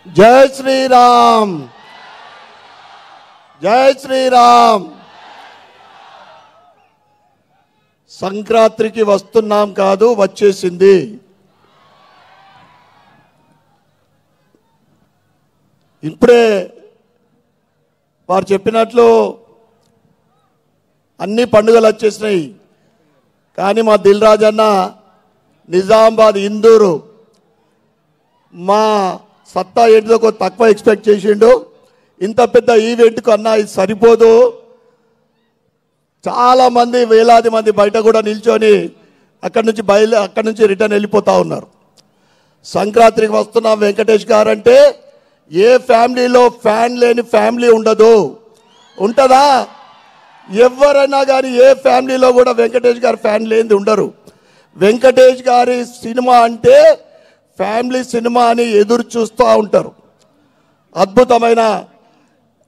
जय श्री राम, जय श्री राम। సంక్రాంతికి వస్తున్నాం కాదు, వచ్చేసింది. ఇప్పుడే వారు చెప్పినట్లు అన్ని పండుగలు వచ్చేసినాయి. కానీ మా దిల్ రాజు అన్న నిజామాబాద్, ఇందూరు మా సత్తా ఏంటిదో కొంచెం తక్కువ ఎక్స్పెక్ట్ చేసిండు. ఇంత పెద్ద ఈవెంట్కు అన్న ఇది సరిపోదు. చాలా మంది, వేలాది మంది బయట కూడా నిల్చొని అక్కడి నుంచి రిటర్న్ వెళ్ళిపోతూ ఉన్నారు. సంక్రాంతికి వస్తున్నాం వెంకటేష్ గారు అంటే ఏ ఫ్యామిలీలో ఫ్యాన్ లేని ఫ్యామిలీ ఉండదు. ఉంటుందా? ఎవరైనా కానీ ఏ ఫ్యామిలీలో కూడా వెంకటేష్ గారు ఫ్యాన్ లేనిది ఉండరు. వెంకటేష్ గారి సినిమా అంటే ఫ్యామిలీ సినిమా అని ఎదురు చూస్తూ ఉంటారు. అద్భుతమైన,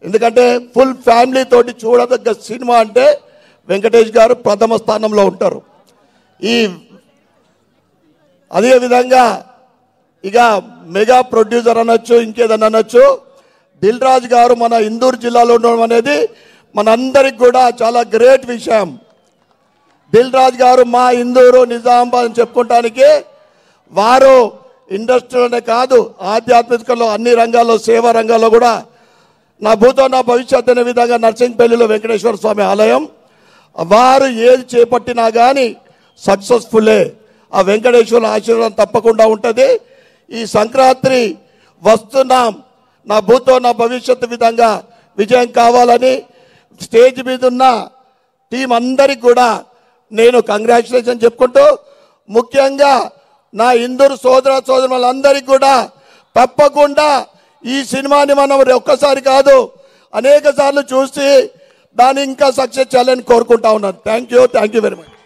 ఎందుకంటే ఫుల్ ఫ్యామిలీ తోటి చూడదగ్గ సినిమా అంటే వెంకటేష్ గారు ప్రథమ స్థానంలో ఉంటారు. అదేవిధంగా ఇక మెగా ప్రొడ్యూసర్ అనొచ్చు, ఇంకేదన్నా అనొచ్చు. దిల్ రాజు గారు మన ఇందూరు జిల్లాలో ఉండడం అనేది మనందరికి కూడా చాలా గ్రేట్ విషయం. దిల్ రాజు గారు మా ఇందూరు, నిజామాబాద్ అని చెప్పుకోవటానికి వారు ఇండస్ట్రీలోనే కాదు, ఆధ్యాత్మికలో అన్ని రంగాల్లో, సేవా రంగాల్లో కూడా నా భూతో నా భవిష్యత్ అనే విధంగా నర్సింగ్పల్లిలో వెంకటేశ్వర స్వామి ఆలయం, వారు ఏది చేపట్టినా కానీ సక్సెస్ఫుల్లే. ఆ వెంకటేశ్వర ఆశీర్వాదం తప్పకుండా ఉంటుంది. ఈ సంక్రాంతి వస్తున్నాం, నా భూతో నా భవిష్యత్తు విధంగా విజయం కావాలని స్టేజ్ మీద ఉన్న టీం అందరికి కూడా నేను కంగ్రాచులేషన్ చెప్పుకుంటూ, ముఖ్యంగా నా ఇందూరు సోదరులందరికీ కూడా తప్పకుండా ఈ సినిమాని మనం ఒక్కసారి కాదు అనేక సార్లు చూసి దాన్ని ఇంకా సక్సెస్ చేయాలని కోరుకుంటా ఉన్నాను. Thank you very much.